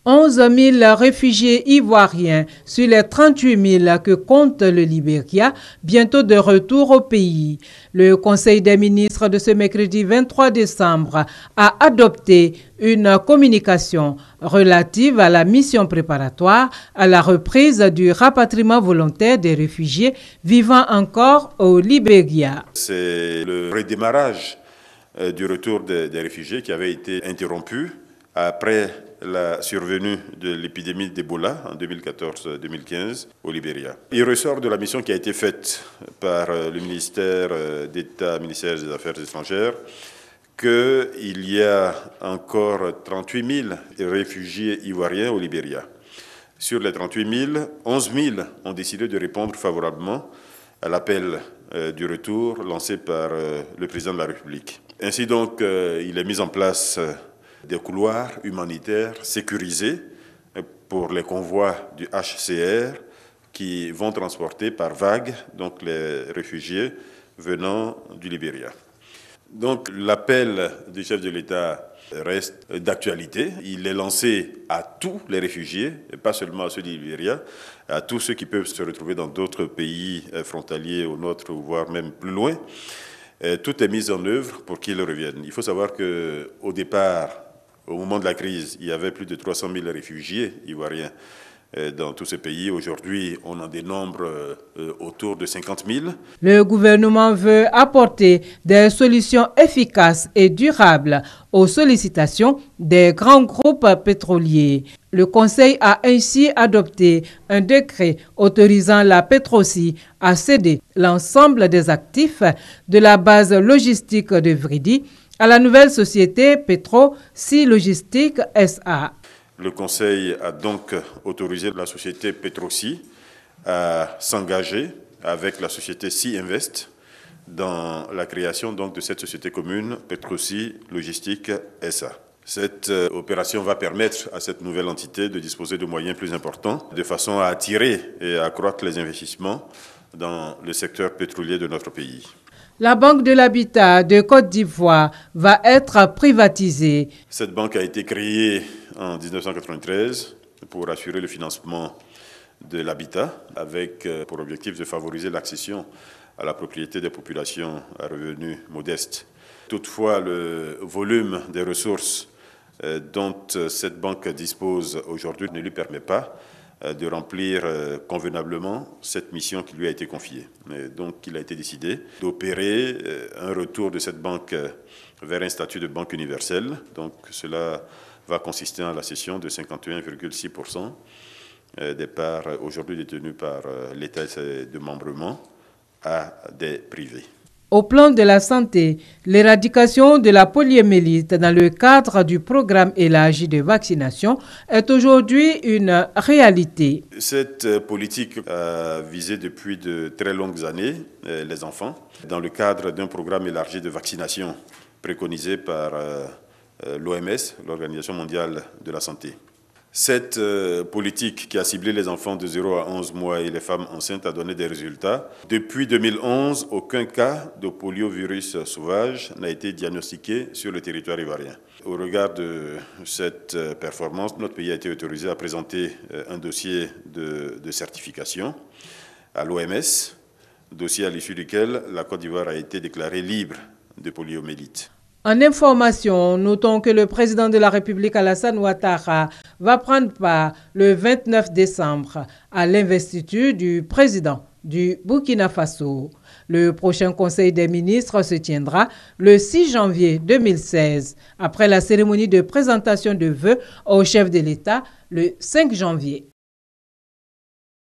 11 000 réfugiés ivoiriens sur les 38 000 que compte le Libéria, bientôt de retour au pays. Le Conseil des ministres de ce mercredi 23 décembre a adopté une communication relative à la mission préparatoire à la reprise du rapatriement volontaire des réfugiés vivant encore au Libéria. C'est le redémarrage du retour des réfugiés qui avait été interrompu après la survenue de l'épidémie d'Ebola en 2014-2015 au Libéria. Il ressort de la mission qui a été faite par le ministère d'État, ministère des Affaires étrangères, qu'il y a encore 38 000 réfugiés ivoiriens au Libéria. Sur les 38 000, 11 000 ont décidé de répondre favorablement à l'appel du retour lancé par le président de la République. Ainsi donc, il est mis en place des couloirs humanitaires sécurisés pour les convois du HCR qui vont transporter par vagues donc les réfugiés venant du Libéria. Donc l'appel du chef de l'État reste d'actualité. Il est lancé à tous les réfugiés, et pas seulement à ceux du Libéria, à tous ceux qui peuvent se retrouver dans d'autres pays frontaliers au nôtre, voire même plus loin. Tout est mis en œuvre pour qu'ils reviennent. Il faut savoir qu'au départ, au moment de la crise, il y avait plus de 300 000 réfugiés ivoiriens dans tous ces pays. Aujourd'hui, on en dénombre autour de 50 000. Le gouvernement veut apporter des solutions efficaces et durables aux sollicitations des grands groupes pétroliers. Le Conseil a ainsi adopté un décret autorisant la Petrosi à céder l'ensemble des actifs de la base logistique de Vridi à la nouvelle société Petrosi Logistique SA. Le Conseil a donc autorisé la société Petrosi à s'engager avec la société Sea Invest dans la création donc de cette société commune Petrosi Logistique SA. Cette opération va permettre à cette nouvelle entité de disposer de moyens plus importants de façon à attirer et à accroître les investissements dans le secteur pétrolier de notre pays. La Banque de l'Habitat de Côte d'Ivoire va être privatisée. Cette banque a été créée en 1993 pour assurer le financement de l'habitat avec pour objectif de favoriser l'accession à la propriété des populations à revenus modestes. Toutefois, le volume des ressources dont cette banque dispose aujourd'hui ne lui permet pas de remplir convenablement cette mission qui lui a été confiée. Donc, il a été décidé d'opérer un retour de cette banque vers un statut de banque universelle. Donc, cela va consister en la cession de 51,6% des parts aujourd'hui détenues par l'État et ses démembrements à des privés. Au plan de la santé, l'éradication de la poliomyélite dans le cadre du programme élargi de vaccination est aujourd'hui une réalité. Cette politique a visé depuis de très longues années les enfants dans le cadre d'un programme élargi de vaccination préconisé par l'OMS, l'Organisation mondiale de la santé. Cette politique qui a ciblé les enfants de 0 à 11 mois et les femmes enceintes a donné des résultats. Depuis 2011, aucun cas de poliovirus sauvage n'a été diagnostiqué sur le territoire ivoirien. Au regard de cette performance, notre pays a été autorisé à présenter un dossier de certification à l'OMS, dossier à l'issue duquel la Côte d'Ivoire a été déclarée libre de poliomyélite. En information, notons que le président de la République, Alassane Ouattara, va prendre part le 29 décembre à l'investiture du président du Burkina Faso. Le prochain Conseil des ministres se tiendra le 6 janvier 2016, après la cérémonie de présentation de vœux au chef de l'État le 5 janvier.